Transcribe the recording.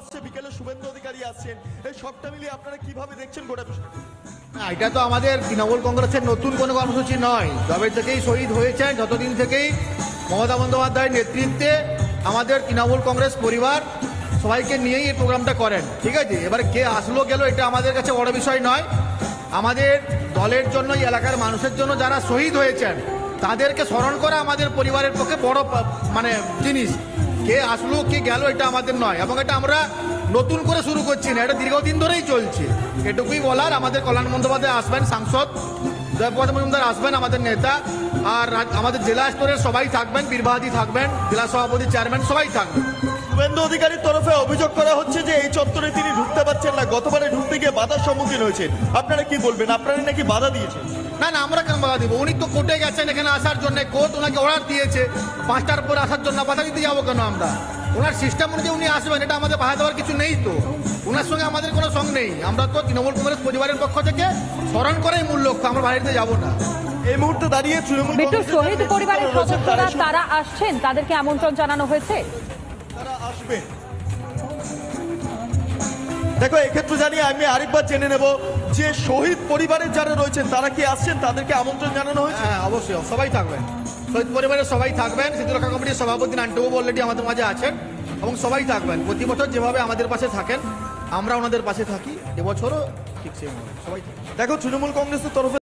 আসছে, বিকেলে শুভেন্দু অধিকারী আসছেন, এই সবটা মিলিয়ে আপনারা কিভাবে দেখছেন গোটা বিষয়টা? না, এটা তো আমাদের তৃণমূল কংগ্রেসের নতুন কোনো কর্মসূচি নয়। যবে থেকেই শহীদ হয়েছেন যতদিন থেকেই মমতা বন্দ্যোপাধ্যায়ের নেতৃত্বে আমাদের তৃণমূল কংগ্রেস পরিবার সবাইকে নিয়েই এই প্রোগ্রামটা করেন। ঠিক আছে, এবারে কে আসলো গেল এটা আমাদের কাছে বড় বিষয় নয়। আমাদের দলের জন্য, এই এলাকার মানুষের জন্য যারা শহীদ হয়েছেন তাদেরকে স্মরণ করা আমাদের পরিবারের পক্ষে বড় মানে জিনিস। কে আসলো কে গেল এটা আমাদের নয়, এবং এটা আমরা নতুন করে শুরু করছি না, এটা দীর্ঘদিন ধরেই চলছে। এটুকুই বলার। আমাদের কল্যাণ বন্দ্যোপাধ্যায় আসবেন, সাংসদ জয়প্রকাশ মজুমদার আসবেন, আমাদের নেতা, আর আমাদের জেলা স্তরের সবাই থাকবেন, বীরবাহাদি থাকবেন, জেলা সভাপতি, চেয়ারম্যান সবাই থাকবেন। শুভেন্দু অধিকারীর তরফে অভিযোগ করা হচ্ছে যে এই চত্বরে তিনি ঢুকতে পারছেন না, গতবারে ঢুকতে গিয়ে বাধার সম্মুখীন হয়েছেন। আপনারা কি বলবেন? আপনারা নাকি বাধা দিয়েছেন? না না, আমরা কেন বাধা দিব? উনি তো কোর্টে গেছেন এখানে আসার জন্য, কোর্ট ওনাকে অর্ডার দিয়েছে 5টার পর আসার জন্য। বাধা দিতে যাবো কেন আমরা? ওনার সিস্টেম অনুযায়ী উনি আসবেন, এটা আমাদের বাধা দেওয়ার কিছু নেই তো। ওনার সঙ্গে আমাদের কোনো সঙ্গ নেই। আমরা তো তৃণমূল কংগ্রেস পরিবারের পক্ষ থেকে স্মরণ করাই মূল লক্ষ্য, আমরা বাড়িতে যাবো না। এই মুহূর্তে দাঁড়িয়ে তৃণমূল বিট্টু, কংগ্রেসের শহীদ যারা পরিবারের নেতৃত্ব রয়েছেন সদস্যরা তারা আসছেন, তাদেরকে আমন্ত্রণ জানানো হয়েছে? তারা আসবেন। দেখো, এক্ষেত্রে জানিয়ে আমি আরেকবার জেনে নেব যে শহীদ পরিবারের যারা রয়েছেন তারা কি আসছেন, তাদেরকে আমন্ত্রণ জানানো হয়েছে? হ্যাঁ, অবশ্যই সবাই থাকবেন। শহীদ পরিবারের সবাই থাকবেন। স্মৃতিরক্ষা কমিটির সভাপতি নান্টুবাবু অলরেডি আমাদের মাঝে আছেন, এবং সবাই থাকবেন। প্রতি বছর যেভাবে আমাদের পাশে থাকেন আমরা ওনাদের পাশে থাকি, এবছরও ঠিক সেই সবাই থাকবেন। দেখো, তৃণমূল কংগ্রেসের তরফে